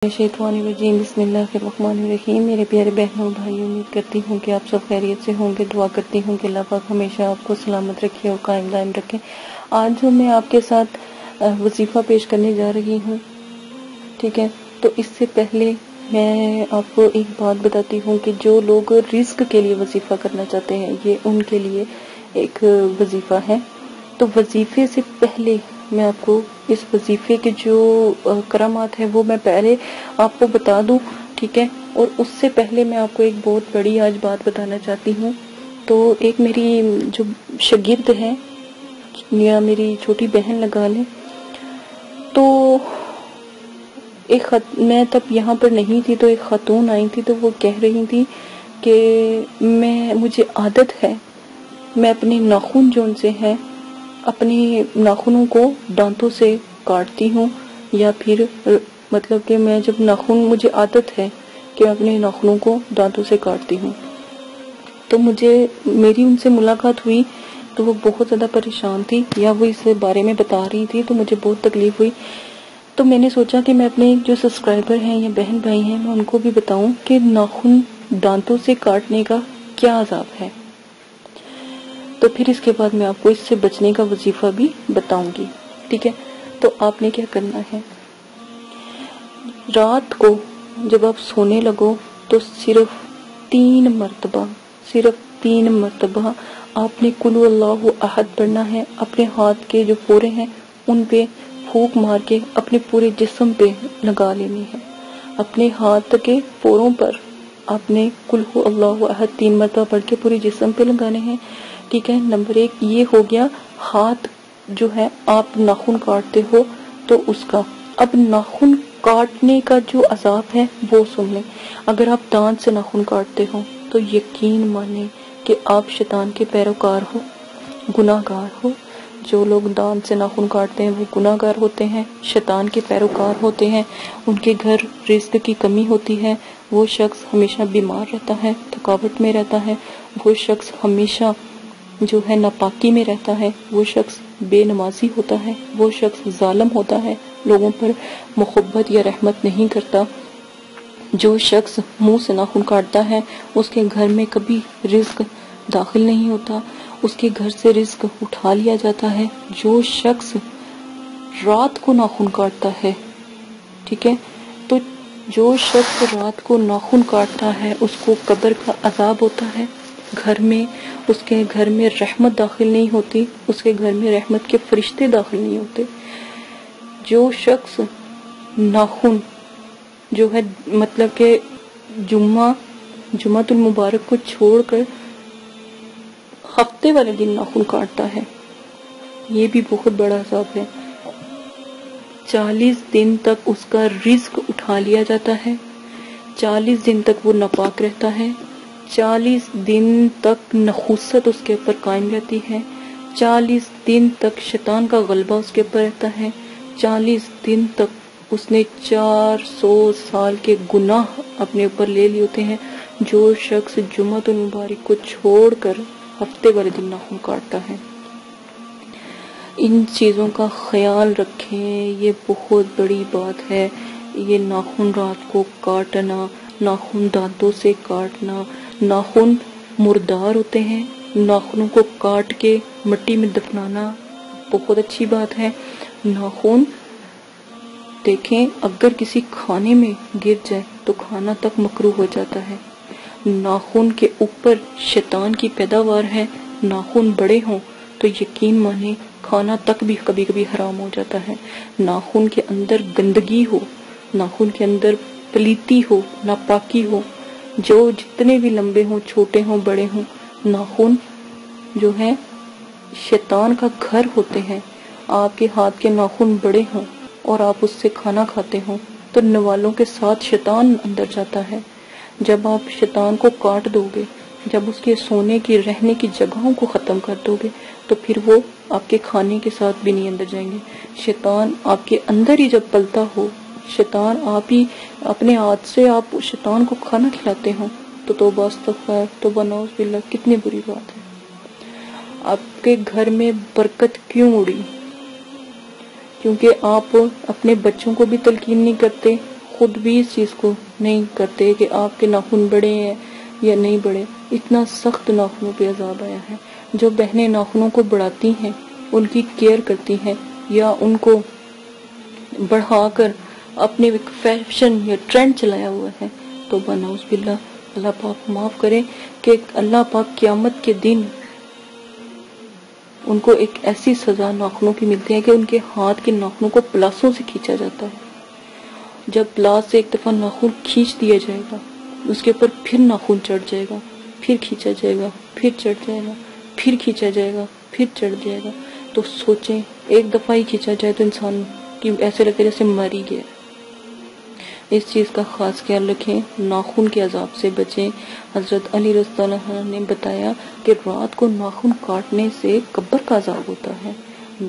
शैतानिर्रजीम बिस्मिल्लाहिर्रहमानिर्रहीम। मेरे प्यारे बहनों और भाइयों, उम्मीद करती हूँ कि आप सब खैरियत से होंगे। दुआ करती हूँ कि अल्लाह पाक हमेशा आपको सलामत रखे और कायम दायम रखे। आज जो मैं आपके साथ वजीफ़ा पेश करने जा रही हूँ, ठीक है, तो इससे पहले मैं आपको एक बात बताती हूँ कि जो लोग रिस्क के लिए वजीफ़ा करना चाहते हैं, ये उनके लिए एक वजीफ़ा है। तो वजीफे से पहले मैं आपको इस वजीफे के जो करामात है वो मैं पहले आपको बता दूं, ठीक है। और उससे पहले मैं आपको एक बहुत बड़ी आज बात बताना चाहती हूँ। तो एक मेरी जो शागिर्द है या मेरी छोटी बहन लगा लें, तो मैं तब यहाँ पर नहीं थी, तो एक खातून आई थी, तो वो कह रही थी कि मुझे आदत है, मैं अपने नाखून जो उनसे हैं, अपने नाखूनों को दांतों से काटती हूँ, या फिर मतलब कि मैं जब नाखून, मुझे आदत है कि मैं अपने नाखूनों को दांतों से काटती हूँ। तो मेरी उनसे मुलाकात हुई तो वो बहुत ज़्यादा परेशान थी, या वो इस बारे में बता रही थी, तो मुझे बहुत तकलीफ हुई। तो मैंने सोचा कि मैं अपने जो सब्सक्राइबर हैं या बहन भाई हैं, मैं उनको भी बताऊं कि नाखून दांतों से काटने का क्या अजाब है। तो फिर इसके बाद मैं आपको इससे बचने का वजीफा भी बताऊंगी, ठीक है। तो आपने क्या करना है, रात को जब आप सोने लगो तो सिर्फ 3 मरतबा आपने कुल अल्लाहु अहद पढ़ना है। अपने हाथ के जो फोरे हैं उन पे फूंक मार के अपने पूरे जिस्म पे लगा लेनी है। अपने हाथ के फोरों पर आपने कुल अल्लाहु अहद 3 मरतबा पढ़ के पूरे जिस्म पे लगाने हैं, ठीक है। नंबर 1 ये हो गया। हाथ जो है आप नाखून काटते हो तो उसका, अब नाखून काटने का जो अजाब है वो सुन लें। अगर आप दांत से नाखून काटते हो तो यकीन माने कि आप शैतान के पैरोकार हो, गुनाहगार हो। जो लोग दांत से नाखून काटते हैं वो गुनाहगार होते हैं, शैतान के पैरोकार होते हैं। उनके घर रिज्क की कमी होती है, वो शख्स हमेशा बीमार रहता है, थकावट में रहता है, वो शख्स हमेशा जो है नापाकी में रहता है, वो शख्स बेनमाजी होता है, वो शख्स जालिम होता है, लोगों पर मोहब्बत या रहमत नहीं करता। जो शख्स मुंह से नाखून काटता है उसके घर में कभी रिज्क दाखिल नहीं होता, उसके घर से रिज्क उठा लिया जाता है। जो शख्स रात को नाखून काटता है, ठीक है, तो जो शख्स रात को नाखून काटता है उसको कब्र का अजाब होता है। घर में, उसके घर में रहमत दाखिल नहीं होती, उसके घर में रहमत के फरिश्ते दाखिल नहीं होते। जो शख्स नाखून जो है मतलब के जुम्मतुल मुबारक को छोड़कर हफ्ते वाले दिन नाखून काटता है, ये भी बहुत बड़ा अजाब है। 40 दिन तक उसका रिज्क उठा लिया जाता है, 40 दिन तक वो नापाक रहता है, 40 दिन तक नखुसत उसके ऊपर कायम रहती है, 40 दिन तक शैतान का गलबा उसके ऊपर रहता है, 40 दिन तक उसने 400 साल के गुनाह अपने ऊपर ले लिए होते हैं। जो शख्स जुम्मतुल मुबारक को छोड़कर हफ्ते वाले दिन नाखून काटता है, इन चीज़ों का ख्याल रखें, ये बहुत बड़ी बात है। ये नाखून रात को काटना, नाखून दांतों से काटना, नाखून मुर्दार होते हैं, नाखूनों को काट के मिट्टी में दफनाना बहुत अच्छी बात है। नाखून देखें, अगर किसी खाने में गिर जाए तो खाना तक मकरूह हो जाता है। नाखून के ऊपर शैतान की पैदावार है, नाखून बड़े हों तो यकीन माने खाना तक भी कभी कभी हराम हो जाता है। नाखून के अंदर गंदगी हो, नाखून के अंदर पलीती हो, नापाकी हो, जो जितने भी लंबे हों, छोटे हों, बड़े हों, नाखून जो है शैतान का घर होते हैं। आपके हाथ के नाखून बड़े हों और आप उससे खाना खाते हो तो नवालों के साथ शैतान अंदर जाता है। जब आप शैतान को काट दोगे, जब उसके सोने की, रहने की जगहों को ख़त्म कर दोगे, तो फिर वो आपके खाने के साथ भी नहीं अंदर जाएंगे। शैतान आपके अंदर ही जब पलता हो, शैतान आप ही अपने हाथ से आप शैतान को खाना खिलाते हो, तो तौबा अस्तगफार, तौबा नौज़ बिल्लाह, कितनी बुरी बात है। आपके घर में बरकत क्यों उड़ी? क्योंकि आप अपने बच्चों को भी तलकीन नहीं करते, خود بھی اس چیز کو نہیں کرتے کہ آپ کے ناخن بڑے ہیں یا نہیں بڑے. اتنا سخت ناخنوں پہ عذاب آیا ہے. جو بہنیں ناخنوں کو بڑھاتی ہیں، ان کی کیئر کرتی ہیں یا ان کو بڑھا کر اپنے ایک فیشن یا ٹرینڈ چلایا ہوا ہے، تو نعوذ باللہ، اللہ پاک معاف کرے کہ اللہ پاک قیامت کے دن ان کو ایک ایسی سزا ناخنوں کی ملتی ہے کہ ان کے ہاتھ کے ناخنوں کو پلاسوں سے کھینچا جاتا ہے. جب پلاس سے ایک دفعہ ناخن کھینچ دیا جائے گا، اس کے اوپر پھر ناخن چڑھ جائے گا، پھر کھینچا جائے گا، پھر چڑھ جائے گا، پھر کھینچا جائے گا، پھر چڑھ جائے گا. تو سوچیں، ایک دفعہ ہی کھینچا جائے تو انسان کی ایسے لگے جیسے مر ہی گیا. اس چیز کا خاص خیال رکھیں، ناخن کے عذاب سے بچیں. حضرت علی رضی اللہ عنہ نے بتایا کہ رات کو ناخن کاٹنے سے قبر کا عذاب ہوتا ہے.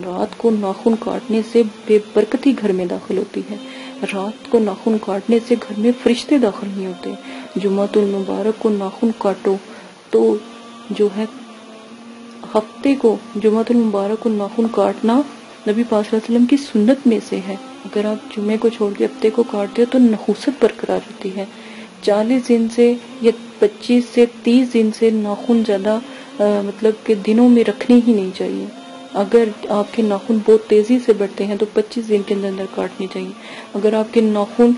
رات کو ناخن کاٹنے سے بے برکتی گھر میں داخل ہوتی ہے. رات کو ناخن کاٹنے سے گھر میں فرشتے داخل نہیں ہوتے. جمعۃ المبارک کو ناخن کاٹو تو جو ہے ہفتے کو جمعۃ المبارک کو ناخن کاٹنا نبی پاک صلی اللہ علیہ وسلم کی سنت میں سے ہے. اگر آپ جمعے کو چھوڑ کے ہفتے کو کاٹتے ہو تو نحوست برقرار رہتی ہے. 40 دن سے یا 25 سے 30 دن سے ناخن زیادہ مطلب کہ دنوں میں رکھنے ہی نہیں چاہیے. اگر آپ کے ناخن بہت تیزی سے بڑھتے ہیں تو 25 دن کے اندر کاٹنے چاہیے. اگر آپ کے ناخن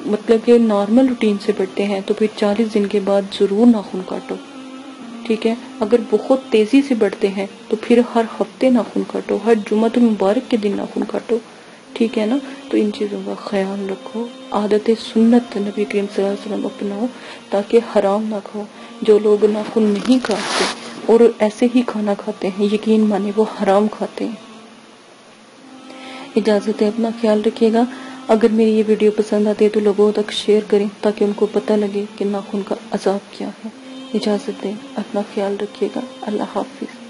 مطلب کہ نارمل روٹین سے بڑھتے ہیں تو پھر 40 دن کے بعد ضرور ناخن کاٹو. ٹھیک ہے. اگر بہت تیزی سے بڑھتے ہیں تو پھر ہر ہفتے ناخن کاٹو، ہر جمعۃ المبارک کے دن ناخن کاٹو. ٹھیک ہے نا. تو ان چیزوں کا خیال رکھو. عادت سنت نبی کریم صلی اللہ علیہ وسلم اپناؤ تاکہ حرام نہ کھاؤ. جو لوگ ناخن نہیں کاٹتے اور ایسے ہی کھانا کھاتے ہیں، یقین مانے وہ حرام کھاتے ہیں. اجازت ہے، اپنا خیال رکھیے گا. اگر میری یہ ویڈیو پسند آتی ہے تو لوگوں تک شیئر کریں تاکہ ان کو پتہ لگے کہ ناخن کا عذاب کیا ہے. اجازت دیں، اپنا خیال رکھیے گا. اللہ حافظ.